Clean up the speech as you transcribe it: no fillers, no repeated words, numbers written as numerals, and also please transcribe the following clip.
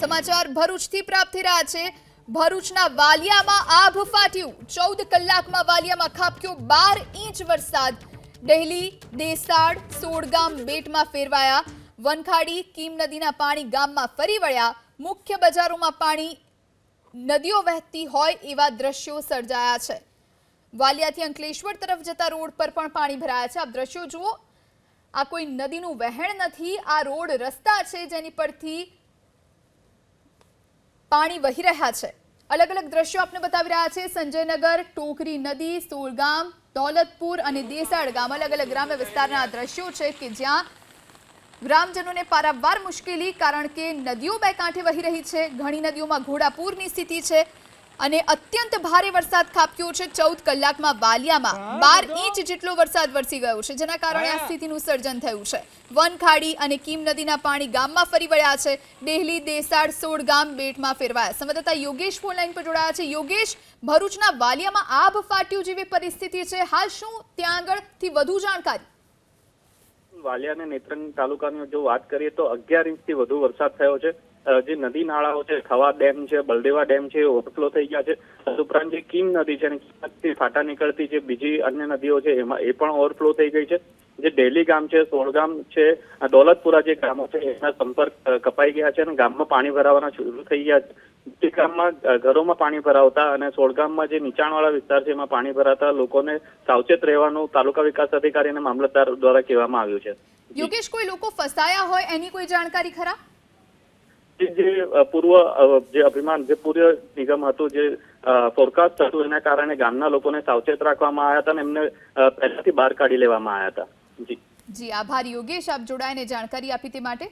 સમાચાર ભરૂચથી પ્રાપ્ત થઈ રહ્યા છે। ભરૂચના વાલિયામાં આભ ફાટ્યું। 14 કલાકમાં વાલિયામાં ખાબક્યો 12 ઇંચ વરસાદ। ડેહલી, દેસાડ, સોડગામ બેટમાં ફેરવાયા। વનખાડી, કીમ નદીના પાણી ગામમાં ફરી વળ્યા। મુખ્ય બજારોમાં પાણી, નદીઓ વહેતી હોય એવા દ્રશ્યો સર્જાયા છે। વાલિયાથી અંકલેશ્વર તરફ જતા રોડ પર પણ પાણી ભરાયા છે। આપ દ્રશ્યો જુઓ, આ કોઈ નદીનું વહેણ નથી, આ રોડ રસ્તા છે જેની પરથી પાણી વહી રહ્યા છે। અલગ અલગ દ્રશ્યો આપને બતાવી રહ્યા છે। સંજયનગર, ટોકરી નદી, સોલગામ, દौलतपुर અને દેસાડ ગામ અલગ અલગ ગ્રામ્ય વિસ્તારના દ્રશ્યો છે કે જ્યાં ગ્રામજનોને પારાવાર મુશ્કેલી, કારણ કે નદીઓ બે કાંઠે વહી રહી છે। ઘણી નદીઓમાં ઘોડાપૂરની સ્થિતિ છે અને અત્યંત ભારે વરસાદ ખાબક્યો છે। 14 કલાકમાં વાલિયામાં 12 ઇંચ જેટલો વરસાદ વરસી ગયો છે, જેના કારણે આ સ્થિતિનું સર્જન થયું છે। વનખાડી અને કીમ નદીના પાણી ગામમાં ફરી વળ્યા છે। ડેહલી, દેસાડ, સોડગામ બેટમાં ફેરવાયા। સંવાદદાતા યોગેશ ફોન લાઈન પર જોડાયા છે। યોગેશ, ભરૂચના વાલિયામાં આભ ફાટ્યું જેવી પરિસ્થિતિ છે, હાલ શું ત્યાં આગળથી વધુ જાણકારી? વાલિયા અને નેત્રંગ તાલુકાની જો વાત કરીએ તો 11 ઇંચથી વધુ વરસાદ થયો છે। જે નદી નાળાઓ છે, ખવા ડેમ છે, બલદેવા ડેમ છે, ઓવરફ્લો થઈ ગયા છે। તદુપરાંત જે કીમ નદી છે અને કીમથી ફાટા નીકળતી જે બીજી અન્ય નદીઓ છે એમાં એ પણ ઓવરફ્લો થઈ ગઈ છે। જે ડેલી ગામ છે, સોળગામ છે, દौलतपुरा જે ગામો છે એના સંપર્ક કપાઈ ગયા છે અને ગામમાં પાણી ભરાવાના શરૂ થઈ ગયા છે। જે ગામમાં ઘરોમાં પાણી ભરાવતા અને સોળગામમાં જે નીચાણવાળા વિસ્તાર છે એમાં પાણી ભરાતા લોકોને સાવચેત રહેવાનું તાલુકા વિકાસ અધિકારી અને મામલતદાર દ્વારા કહેવામાં આવ્યું છે। યોગેશ, કોઈ લોકો ફસાયા હોય એની કોઈ જાણકારી ખરા? જે પૂર્વ જે અભિમાન જે પૂર્વ નિગમ હતું, જે ફોરકાસ્ટ હતું, એના કારણે ગામના લોકોને સાવચેત રાખવામાં આવ્યા હતા અને એમને પહેલાથી બહાર કાઢી લેવામાં આવ્યા હતા। જી આભાર યોગેશ, આપ જોડાઈને જાણકારી આપી તે માટે।